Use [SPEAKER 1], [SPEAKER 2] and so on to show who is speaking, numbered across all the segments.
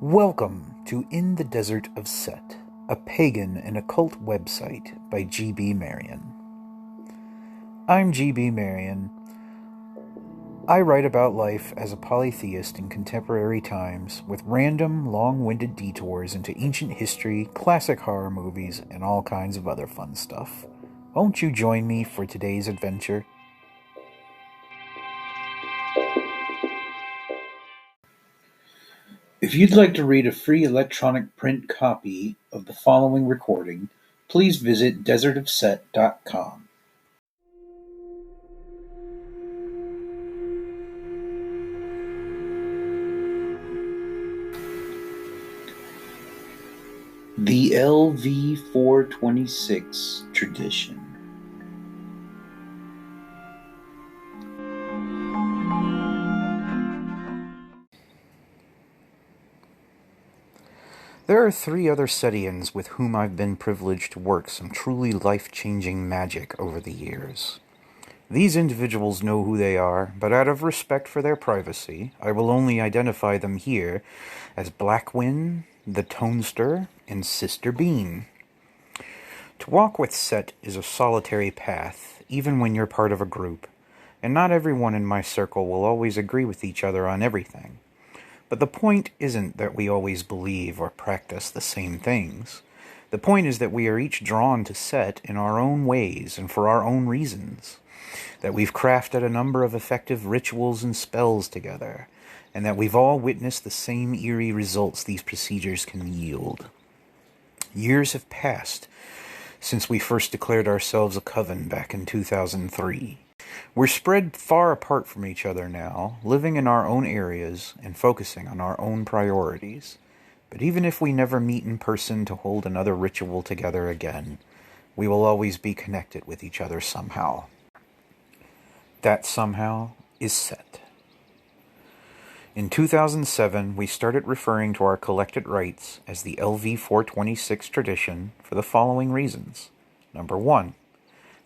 [SPEAKER 1] Welcome to In the Desert of Set, a pagan and occult website by G.B. Marion. I'm G.B. Marion. I write about life as a polytheist in contemporary times with random, long-winded detours into ancient history, classic horror movies, and all kinds of other fun stuff. Won't you join me for today's adventure? If you'd like to read a free electronic print copy of the following recording, please visit desertofset.com. The LV-426 Tradition. There are 3 other Setians with whom I've been privileged to work some truly life-changing magic over the years. These individuals know who they are, but out of respect for their privacy, I will only identify them here as Blackwin, the Tonester, and Sister Bean. To walk with Set is a solitary path, even when you're part of a group, and not everyone in my circle will always agree with each other on everything. But the point isn't that we always believe or practice the same things. The point is that we are each drawn to Set in our own ways and for our own reasons. That we've crafted a number of effective rituals and spells together, and that we've all witnessed the same eerie results these procedures can yield. Years have passed since we first declared ourselves a coven back in 2003. We're spread far apart from each other now, living in our own areas and focusing on our own priorities. But even if we never meet in person to hold another ritual together again, we will always be connected with each other somehow. That somehow is Set. In 2007, we started referring to our collected rights as the LV-426 Tradition for the following reasons. Number 1.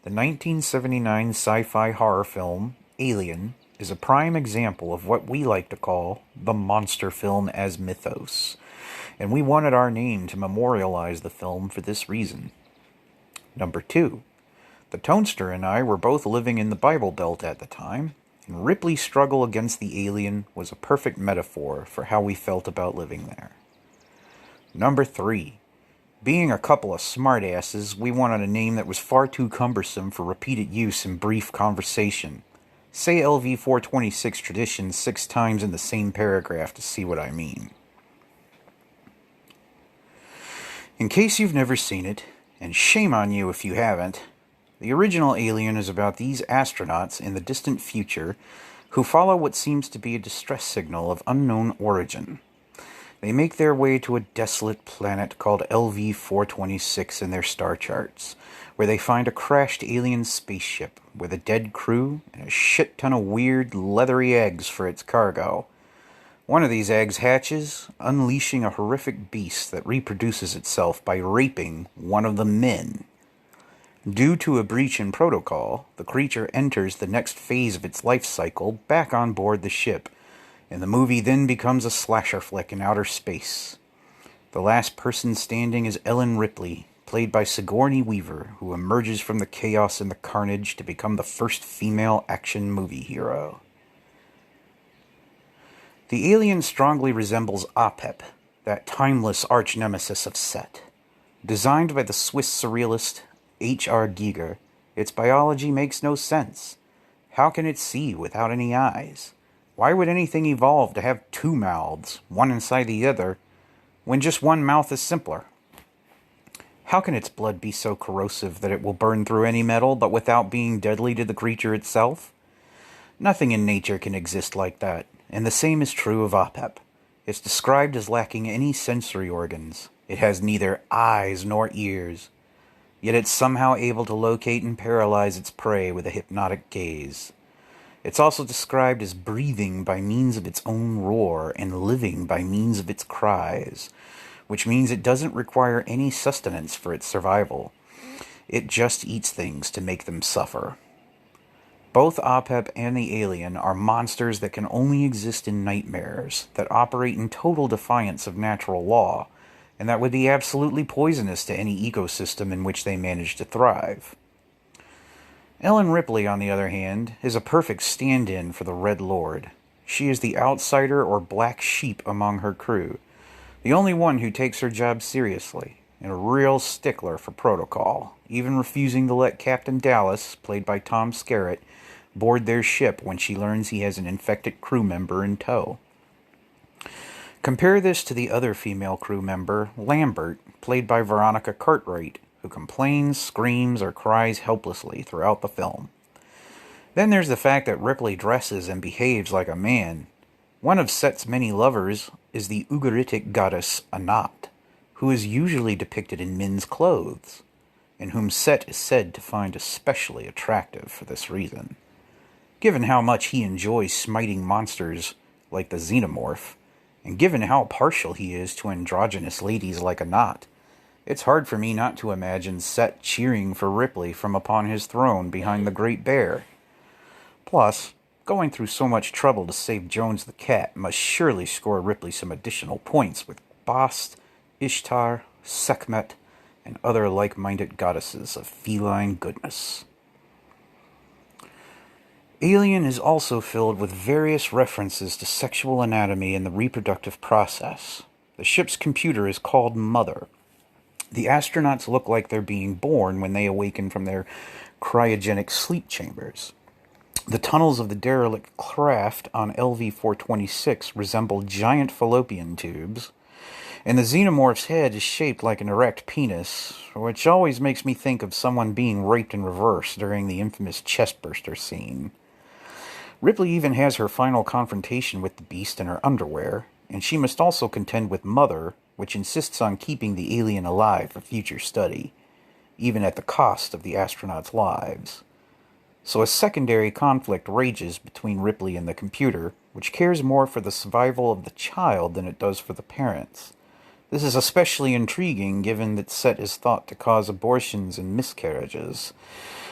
[SPEAKER 1] The 1979 sci-fi horror film, Alien, is a prime example of what we like to call the monster film as mythos, and we wanted our name to memorialize the film for this reason. Number 2. The Tonester and I were both living in the Bible Belt at the time, and Ripley's struggle against the alien was a perfect metaphor for how we felt about living there. Number 3. Being a couple of smartasses, we wanted a name that was far too cumbersome for repeated use in brief conversation. Say LV-426 Tradition 6 times in the same paragraph to see what I mean. In case you've never seen it, and shame on you if you haven't, the original Alien is about these astronauts in the distant future who follow what seems to be a distress signal of unknown origin. They make their way to a desolate planet called LV-426 in their star charts, where they find a crashed alien spaceship with a dead crew and a shit ton of weird, leathery eggs for its cargo. One of these eggs hatches, unleashing a horrific beast that reproduces itself by raping one of the men. Due to a breach in protocol, the creature enters the next phase of its life cycle back on board the ship, and the movie then becomes a slasher flick in outer space. The last person standing is Ellen Ripley, played by Sigourney Weaver, who emerges from the chaos and the carnage to become the first female action movie hero. The alien strongly resembles Apep, that timeless arch-nemesis of Set. Designed by the Swiss surrealist H.R. Giger, its biology makes no sense. How can it see without any eyes? Why would anything evolve to have 2 mouths, one inside the other, when just one mouth is simpler? How can its blood be so corrosive that it will burn through any metal, but without being deadly to the creature itself? Nothing in nature can exist like that, and the same is true of Apep. It's described as lacking any sensory organs. It has neither eyes nor ears, yet it's somehow able to locate and paralyze its prey with a hypnotic gaze. It's also described as breathing by means of its own roar and living by means of its cries, which means it doesn't require any sustenance for its survival. It just eats things to make them suffer. Both Apep and the alien are monsters that can only exist in nightmares, that operate in total defiance of natural law, and that would be absolutely poisonous to any ecosystem in which they manage to thrive. Ellen Ripley, on the other hand, is a perfect stand-in for the Red Lord. She is the outsider or black sheep among her crew, the only one who takes her job seriously, and a real stickler for protocol, even refusing to let Captain Dallas, played by Tom Skerritt, board their ship when she learns he has an infected crew member in tow. Compare this to the other female crew member, Lambert, played by Veronica Cartwright, who complains, screams, or cries helplessly throughout the film. Then there's the fact that Ripley dresses and behaves like a man. One of Set's many lovers is the Ugaritic goddess Anat, who is usually depicted in men's clothes, and whom Set is said to find especially attractive for this reason. Given how much he enjoys smiting monsters like the xenomorph, and given how partial he is to androgynous ladies like Anat, it's hard for me not to imagine Set cheering for Ripley from upon his throne behind the Great Bear. Plus, going through so much trouble to save Jones the cat must surely score Ripley some additional points with Bast, Ishtar, Sekhmet, and other like-minded goddesses of feline goodness. Alien is also filled with various references to sexual anatomy and the reproductive process. The ship's computer is called Mother. The astronauts look like they're being born when they awaken from their cryogenic sleep chambers. The tunnels of the derelict craft on LV-426 resemble giant fallopian tubes, and the xenomorph's head is shaped like an erect penis, which always makes me think of someone being raped in reverse during the infamous chestburster scene. Ripley even has her final confrontation with the beast in her underwear, and she must also contend with Mother, which insists on keeping the alien alive for future study, even at the cost of the astronauts' lives. So a secondary conflict rages between Ripley and the computer, which cares more for the survival of the child than it does for the parents. This is especially intriguing given that Set is thought to cause abortions and miscarriages.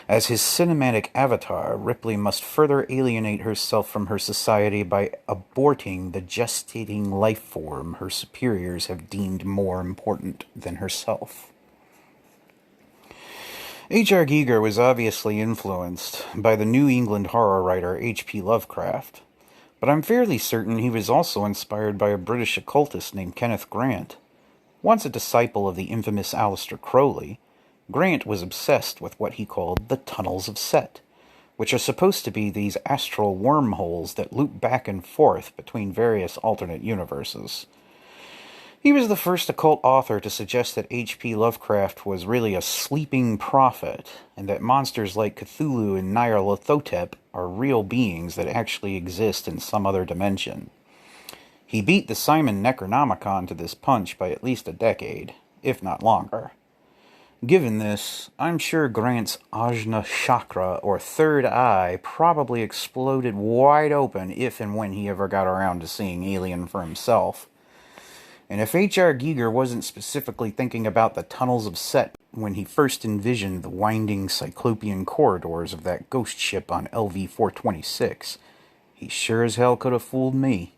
[SPEAKER 1] As his cinematic avatar, Ripley must further alienate herself from her society by aborting the gestating life form her superiors have deemed more important than herself. H.R. Giger was obviously influenced by the New England horror writer H.P. Lovecraft, but I'm fairly certain he was also inspired by a British occultist named Kenneth Grant. Once a disciple of the infamous Aleister Crowley, Grant was obsessed with what he called the Tunnels of Set, which are supposed to be these astral wormholes that loop back and forth between various alternate universes. He was the first occult author to suggest that H.P. Lovecraft was really a sleeping prophet, and that monsters like Cthulhu and Nyarlathotep are real beings that actually exist in some other dimension. He beat the Simon Necronomicon to this punch by at least a decade, if not longer. Given this, I'm sure Grant's Ajna Chakra, or third eye, probably exploded wide open if and when he ever got around to seeing Alien for himself. And if H.R. Giger wasn't specifically thinking about the Tunnels of Set when he first envisioned the winding cyclopean corridors of that ghost ship on LV-426, he sure as hell could have fooled me.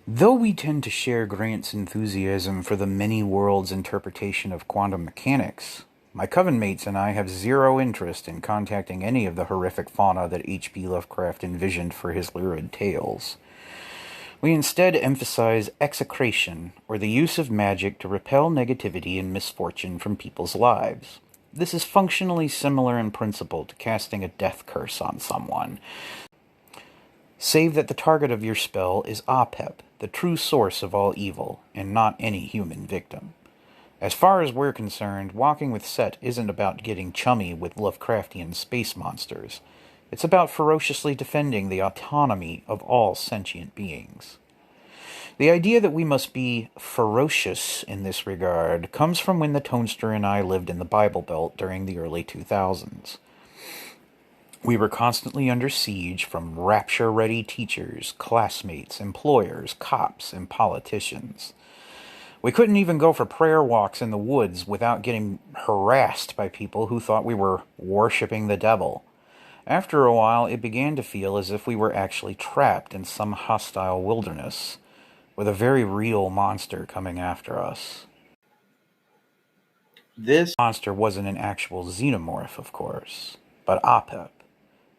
[SPEAKER 1] Though we tend to share Grant's enthusiasm for the many worlds interpretation of quantum mechanics, my coven mates and I have zero interest in contacting any of the horrific fauna that H.P. Lovecraft envisioned for his lurid tales. We instead emphasize execration, or the use of magic to repel negativity and misfortune from people's lives. This is functionally similar in principle to casting a death curse on someone, save that the target of your spell is Apep, the true source of all evil, and not any human victim. As far as we're concerned, Walking with Set isn't about getting chummy with Lovecraftian space monsters. It's about ferociously defending the autonomy of all sentient beings. The idea that we must be ferocious in this regard comes from when the Tonester and I lived in the Bible Belt during the early 2000s. We were constantly under siege from rapture-ready teachers, classmates, employers, cops, and politicians. We couldn't even go for prayer walks in the woods without getting harassed by people who thought we were worshipping the devil. After a while, it began to feel as if we were actually trapped in some hostile wilderness, with a very real monster coming after us. This monster wasn't an actual xenomorph, of course, but Apep,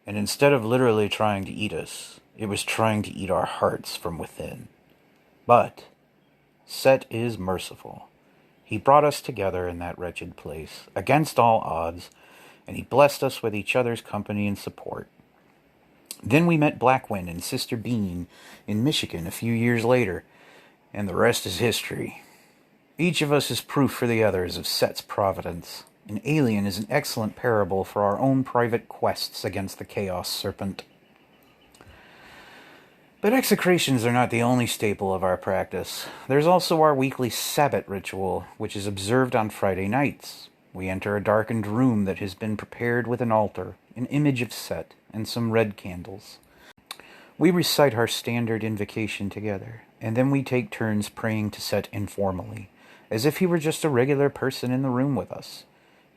[SPEAKER 1] and instead of literally trying to eat us, it was trying to eat our hearts from within. But Set is merciful. He brought us together in that wretched place, against all odds, and he blessed us with each other's company and support. Then we met Blackwind and Sister Bean in Michigan a few years later, and the rest is history. Each of us is proof for the others of Set's providence. An alien is an excellent parable for our own private quests against the Chaos Serpent. But execrations are not the only staple of our practice. There's also our weekly Sabbat ritual, which is observed on Friday nights. We enter a darkened room that has been prepared with an altar, an image of Set, and some red candles. We recite our standard invocation together, and then we take turns praying to Set informally, as if he were just a regular person in the room with us.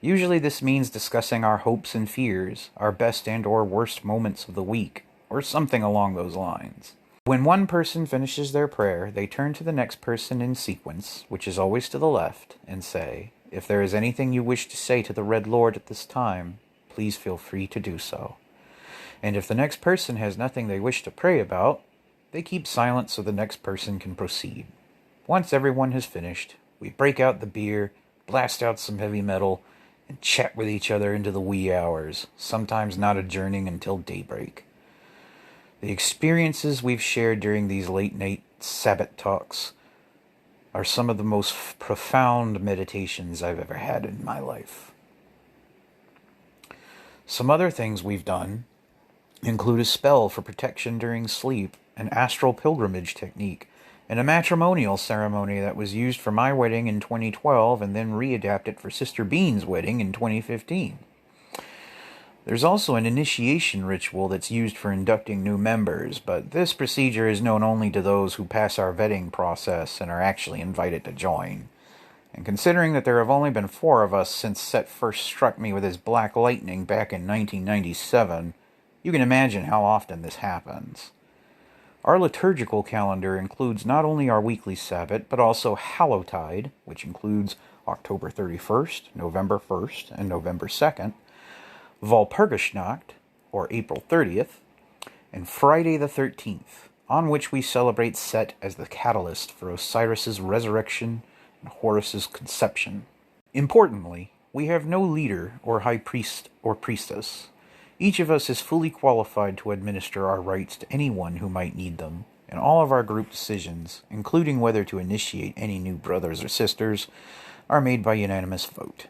[SPEAKER 1] Usually this means discussing our hopes and fears, our best and or worst moments of the week, or something along those lines. When one person finishes their prayer, they turn to the next person in sequence, which is always to the left, and say, "If there is anything you wish to say to the Red Lord at this time, please feel free to do so." And if the next person has nothing they wish to pray about, they keep silent so the next person can proceed. Once everyone has finished, we break out the beer, blast out some heavy metal, and chat with each other into the wee hours, sometimes not adjourning until daybreak. The experiences we've shared during these late-night Sabbath talks are some of the most profound meditations I've ever had in my life. Some other things we've done include a spell for protection during sleep, an astral pilgrimage technique, and a matrimonial ceremony that was used for my wedding in 2012 and then readapted for Sister Bean's wedding in 2015. There's also an initiation ritual that's used for inducting new members, but this procedure is known only to those who pass our vetting process and are actually invited to join. And considering that there have only been 4 of us since Set first struck me with his black lightning back in 1997, you can imagine how often this happens. Our liturgical calendar includes not only our weekly Sabbath, but also Hallowtide, which includes October 31st, November 1st, and November 2nd, Walpurgisnacht, or April 30th, and Friday the 13th, on which we celebrate Set as the catalyst for Osiris's resurrection and Horus's conception. Importantly, we have no leader or high priest or priestess. Each of us is fully qualified to administer our rites to anyone who might need them, and all of our group decisions, including whether to initiate any new brothers or sisters, are made by unanimous vote.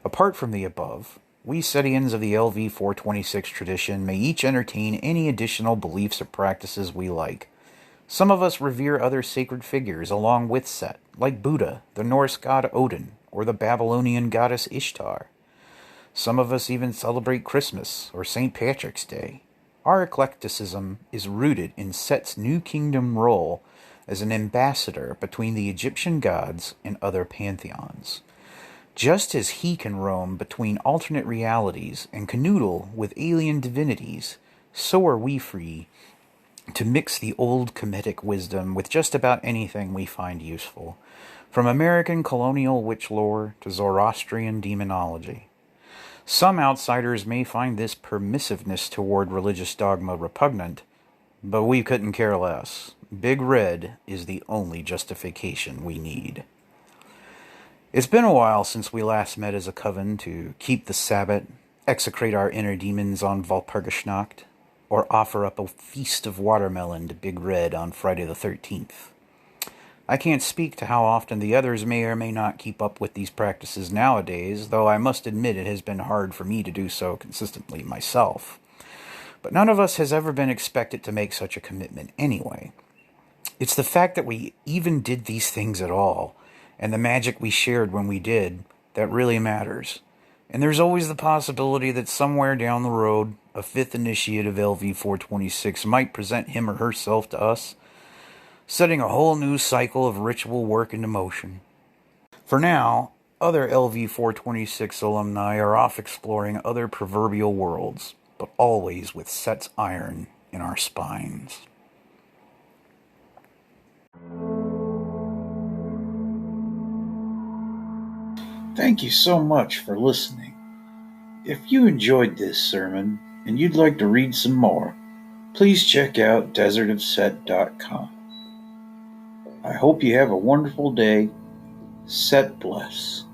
[SPEAKER 1] Apart from the above, we Setians of the LV-426 tradition may each entertain any additional beliefs or practices we like. Some of us revere other sacred figures along with Set, like Buddha, the Norse god Odin, or the Babylonian goddess Ishtar. Some of us even celebrate Christmas or St. Patrick's Day. Our eclecticism is rooted in Set's New Kingdom role as an ambassador between the Egyptian gods and other pantheons. Just as he can roam between alternate realities and canoodle with alien divinities, so are we free to mix the old Kemetic wisdom with just about anything we find useful, from American colonial witch lore to Zoroastrian demonology. Some outsiders may find this permissiveness toward religious dogma repugnant, but we couldn't care less. Big Red is the only justification we need. It's been a while since we last met as a coven to keep the Sabbath, execrate our inner demons on Walpurgisnacht, or offer up a feast of watermelon to Big Red on Friday the 13th. I can't speak to how often the others may or may not keep up with these practices nowadays, though I must admit it has been hard for me to do so consistently myself. But none of us has ever been expected to make such a commitment anyway. It's the fact that we even did these things at all, and the magic we shared when we did, that really matters. And there's always the possibility that somewhere down the road, a 5th initiate of LV-426 might present him or herself to us. setting a whole new cycle of ritual work into motion. For now, other LV-426 alumni are off exploring other proverbial worlds, but always with Set's iron in our spines. Thank you so much for listening. If you enjoyed this sermon and you'd like to read some more, please check out desertofset.com. I hope you have a wonderful day. Set bless.